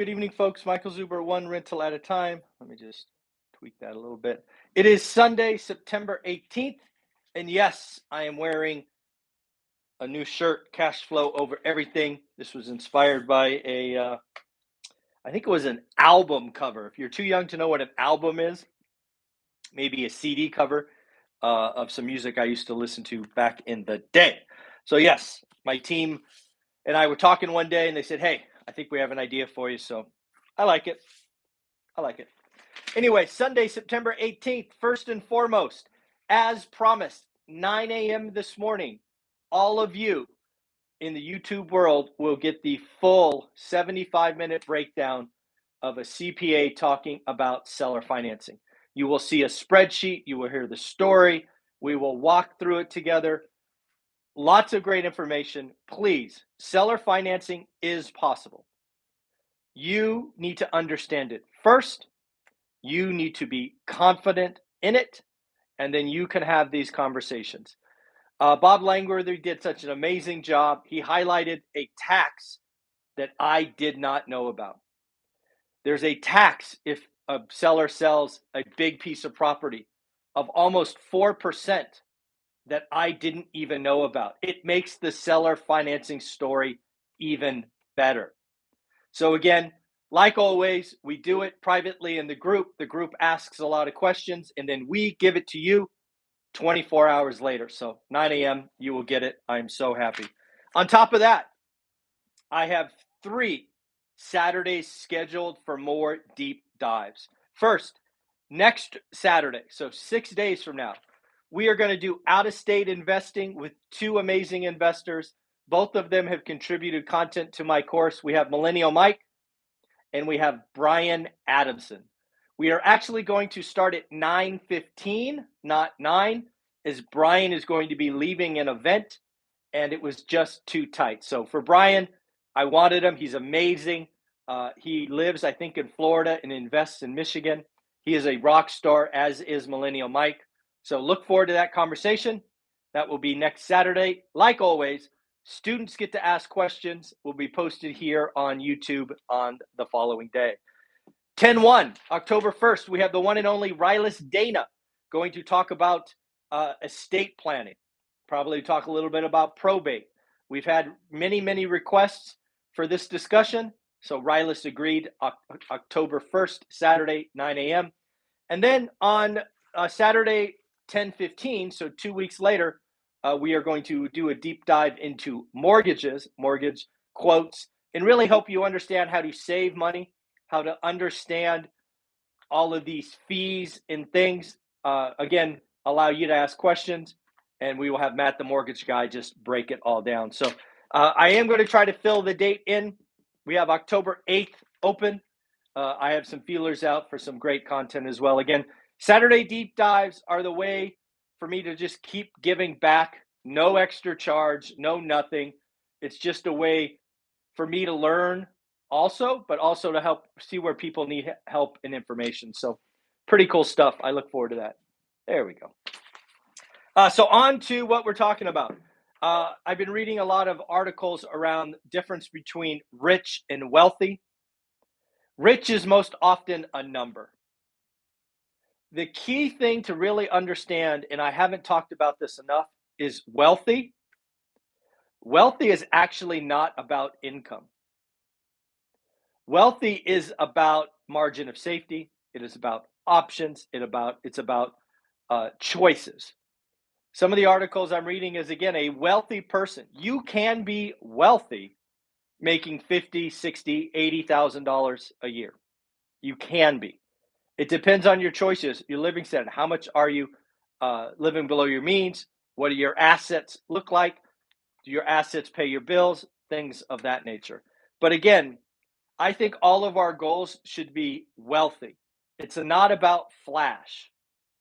Good evening, folks. Michael Zuber, one rental at a time. Let me just tweak that a little bit. It is Sunday, September 18th. And yes, I am wearing a new shirt, Cash Flow Over Everything. This was inspired by I think it was an album cover. If you're too young to know what an album is, maybe a CD cover of some music I used to listen to back in the day. So, yes, my team and I were talking one day and they said, hey, I think we have an idea for you. So I like it. Anyway, Sunday, September 18th, first and foremost, as promised, 9 a.m. this morning, all of you in the YouTube world will get the full 75-minute breakdown of a CPA talking about seller financing. You will see a spreadsheet. You will hear the story. We will walk through it together. Lots of great information. Please, seller financing is possible. You need to understand it first. You need to be confident in it, and then you can have these conversations. Bob Langworthy did such an amazing job. He highlighted a tax that I did not know about. There's a tax if a seller sells a big piece of property of almost 4% that I didn't even know about. It makes the seller financing story even better. So again, like always, we do it privately in the group. The group asks a lot of questions, and then we give it to you 24 hours later. So 9 a.m., you will get it. I'm so happy. On top of that, I have 3 Saturdays scheduled for more deep dives. First, next Saturday, so 6 days from now, we are going to do out-of-state investing with 2 amazing investors. Both of them have contributed content to my course. We have Millennial Mike and we have Brian Adamson. We are actually going to start at 9:15, not 9, as Brian is going to be leaving an event, and it was just too tight. So for Brian, I wanted him. He's amazing. He lives, I think, in Florida and invests in Michigan. He is a rock star, as is Millennial Mike. So look forward to that conversation. That will be next Saturday. Like always, students get to ask questions. Will be posted here on YouTube on the following day. 10/1, October 1st, we have the one and only Rylas Dana going to talk about estate planning. Probably talk a little bit about probate. We've had many requests for this discussion. So Rylas agreed October 1st, Saturday, 9 a.m. And then on Saturday, 10/15, so 2 weeks later, we are going to do a deep dive into mortgages, mortgage quotes, and really help you understand how to save money, how to understand all of these fees and things. Again, allow you to ask questions, and we will have Matt, the mortgage guy, just break it all down. So I am going to try to fill the date in. We have October 8th open. I have some feelers out for some great content as well. Again, Saturday deep dives are the way for me to just keep giving back. No extra charge, no nothing. It's just a way for me to learn also, but also to help see where people need help and information. So pretty cool stuff. I look forward to that. There we go. So on to what we're talking about. I've been reading a lot of articles around difference between rich and wealthy. Rich is most often a number. The key thing to really understand, and I haven't talked about this enough, is wealthy. Wealthy is actually not about income. Wealthy is about margin of safety. It is about options. It's about choices. Some of the articles I'm reading is, again, a wealthy person. You can be wealthy making $50,000, $60,000, $80,000 a year. You can be. It depends on your choices, your living standard. How much are you living below your means? What do your assets look like? Do your assets pay your bills? Things of that nature. But again, I think all of our goals should be wealthy. It's not about flash.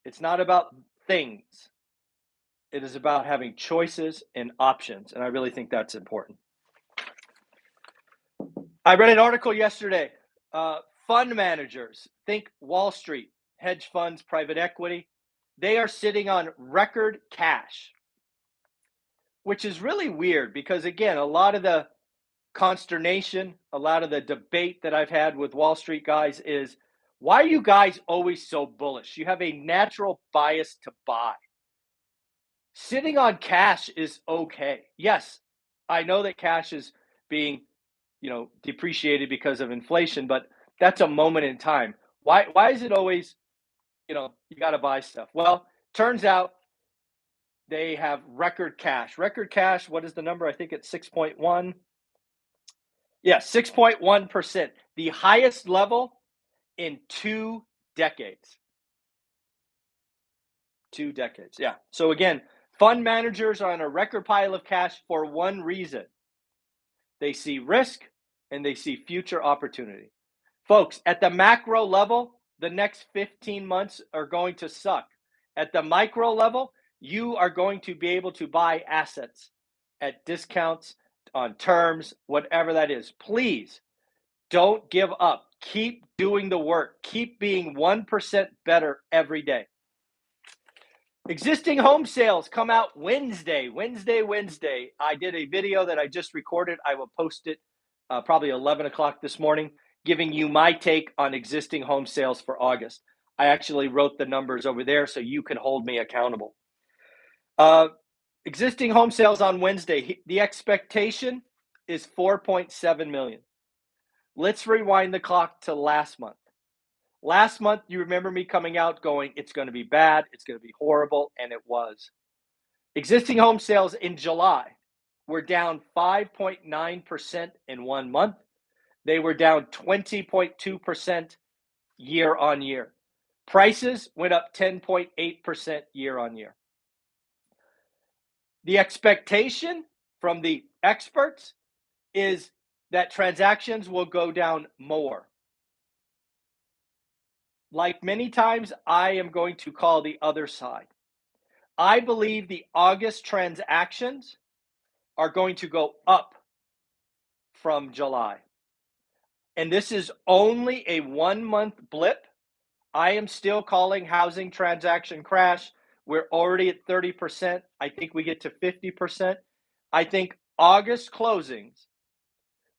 It's not about things. It is about having choices and options. And I really think that's important. I read an article yesterday. Fund managers, think Wall Street, hedge funds, private equity, they are sitting on record cash, which is really weird because, again, a lot of the consternation, a lot of the debate that I've had with Wall Street guys is, why are you guys always so bullish? You have a natural bias to buy. Sitting on cash is okay. Yes, I know that cash is being, depreciated because of inflation, but that's a moment in time. Why is it always, you got to buy stuff? Well, turns out they have record cash. Record cash, what is the number? I think it's 6.1. Yeah, 6.1%. The highest level in 2 decades. 2 decades. Yeah. So again, fund managers are on a record pile of cash for one reason. They see risk and they see future opportunity. Folks, at the macro level, the next 15 months are going to suck. At the micro level, you are going to be able to buy assets at discounts, on terms, whatever that is. Please don't give up. Keep doing the work. Keep being 1% better every day. Existing home sales come out Wednesday. I did a video that I just recorded. I will post it probably 11 o'clock this morning, giving you my take on existing home sales for August. I actually wrote the numbers over there so you can hold me accountable. Existing home sales on Wednesday, the expectation is 4.7 million. Let's rewind the clock to last month. Last month, you remember me coming out going, it's going to be bad, it's going to be horrible, and it was. Existing home sales in July were down 5.9% in 1 month. They were down 20.2% year on year. Prices went up 10.8% year on year. The expectation from the experts is that transactions will go down more. Like many times, I am going to call the other side. I believe the August transactions are going to go up from July. And this is only a 1 month blip. I am still calling housing transaction crash. We're already at 30%. I think we get to 50%. I think August closings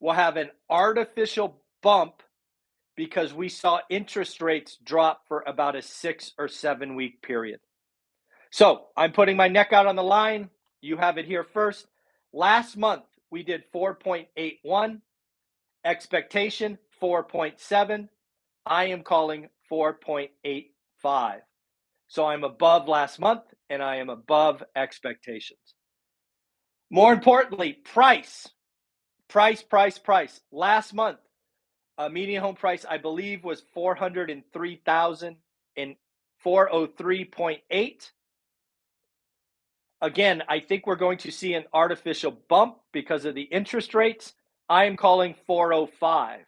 will have an artificial bump because we saw interest rates drop for about a 6 or 7 week period. So I'm putting my neck out on the line. You have it here first. Last month, we did 4.81. Expectation, 4.7. I am calling 4.85. So I'm above last month and I am above expectations. More importantly, price. Last month, median home price, I believe, was $403,000 and 403.8. Again, I think we're going to see an artificial bump because of the interest rates. I am calling 405.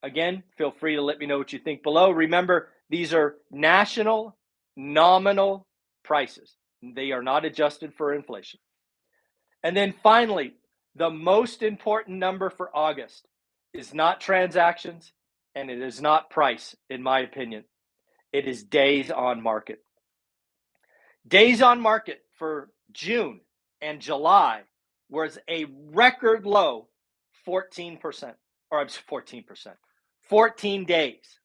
Again, feel free to let me know what you think below. Remember, these are national nominal prices. They are not adjusted for inflation. And then finally, the most important number for August is not transactions and it is not price, in my opinion. It is days on market. Days on market for June and July was a record low 14%, or I'm 14%, 14 days.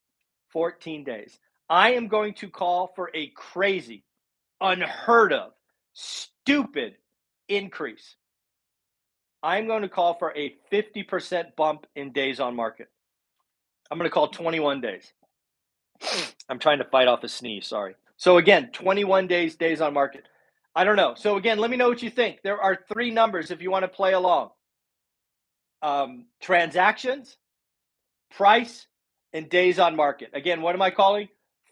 14 days. I am going to call for a crazy, unheard of, stupid increase. I'm going to call for a 50% bump in days on market. I'm going to call 21 days. I'm trying to fight off a sneeze, sorry. So again, 21 days on market. I don't know. So again, let me know what you think. There are 3 numbers if you want to play along. Transactions, price, and days on market. Again, what am I calling?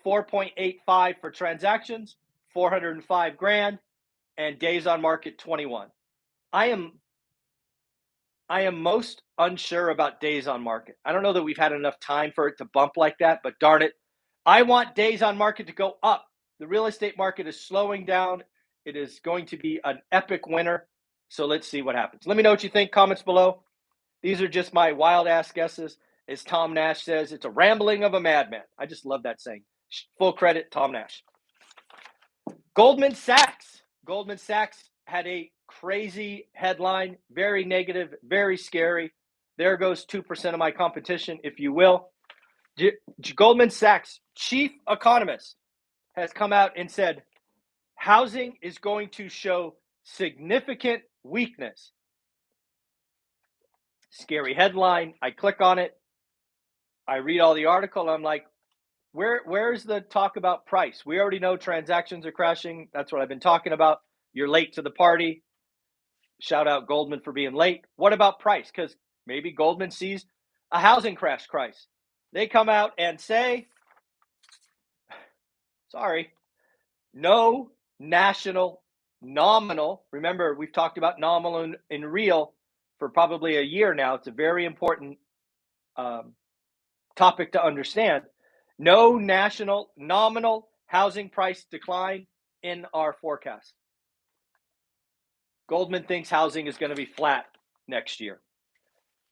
4.85 for transactions, 405 grand, and days on market 21. I am most unsure about days on market. I don't know that we've had enough time for it to bump like that, but darn it, I want days on market to go up. The real estate market is slowing down. It is going to be an epic winter. So let's see what happens. Let me know what you think. Comments below. These are just my wild ass guesses. As Tom Nash says, it's a rambling of a madman. I just love that saying. Full credit, Tom Nash. Goldman Sachs had a crazy headline, very negative, very scary. There goes 2% of my competition, if you will. Goldman Sachs chief economist has come out and said housing is going to show significant weakness. Scary headline. I click on it. I read all the article. I'm like, where's the talk about price? We already know transactions are crashing. That's what I've been talking about. You're late to the party. Shout out Goldman for being late. What about price? Because maybe Goldman sees a housing crash price. They come out and say, sorry, no national nominal. Remember, we've talked about nominal and real for probably a year now. It's a very important topic to understand. No national nominal housing price decline in our forecast. Goldman thinks housing is going to be flat next year.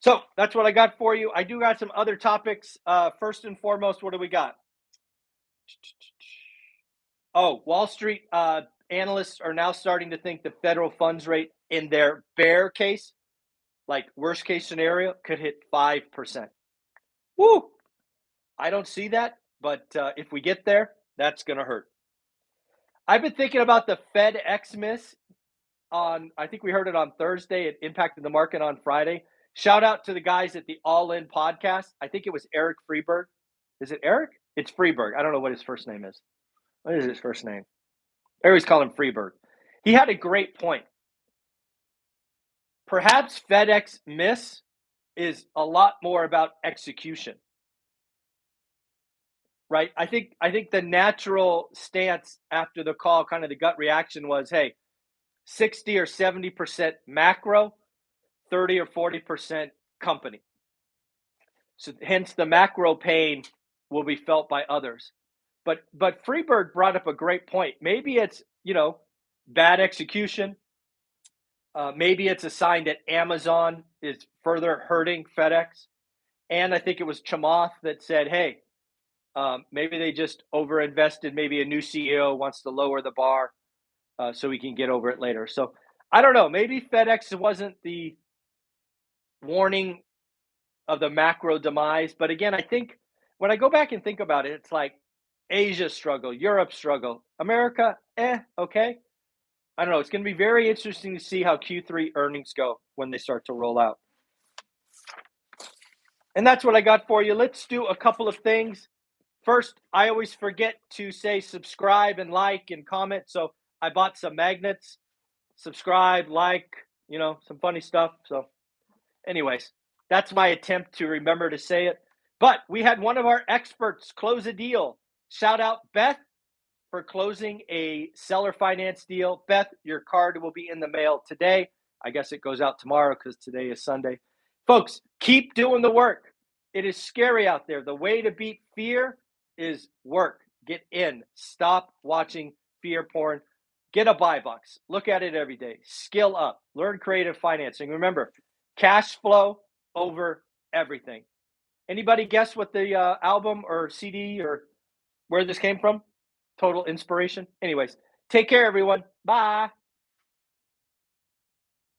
So that's what I got for you. I do got some other topics. First and foremost, what do we got? Oh, Wall Street analysts are now starting to think the federal funds rate in their bear case, like worst case scenario, could hit 5%. Woo! I don't see that, but if we get there, that's going to hurt. I've been thinking about the FedEx miss on, I think we heard it on Thursday. It impacted the market on Friday. Shout out to the guys at the All In podcast. I think it was Eric Freeberg. Is it Eric? It's Freeberg. I don't know what his first name is. What is his first name? I always call him Freeberg. He had a great point. Perhaps FedEx miss is a lot more about execution. Right? I think the natural stance after the call, kind of the gut reaction was, hey, 60 or 70% macro, 30 or 40% company. So hence the macro pain will be felt by others. But Freeberg brought up a great point. Maybe it's, bad execution. Maybe it's a sign that Amazon is further hurting FedEx. And I think it was Chamath that said, hey, maybe they just overinvested. Maybe a new CEO wants to lower the bar so we can get over it later. So I don't know. Maybe FedEx wasn't the warning of the macro demise. But again, I think when I go back and think about it, it's like Asia struggle, Europe struggle, America, okay. I don't know. It's going to be very interesting to see how Q3 earnings go when they start to roll out. And that's what I got for you. Let's do a couple of things. First, I always forget to say subscribe and like and comment. So I bought some magnets. Subscribe, like, some funny stuff. So anyways, that's my attempt to remember to say it. But we had one of our experts close a deal. Shout out Beth for closing a seller finance deal. Beth, your card will be in the mail today. I guess it goes out tomorrow because today is Sunday. Folks, keep doing the work. It is scary out there. The way to beat fear is work. Get in. Stop watching fear porn. Get a buy box. Look at it every day. Skill up. Learn creative financing. Remember, cash flow over everything. Anybody guess what the album or CD or where this came from? Total inspiration. Anyways, take care, everyone. Bye.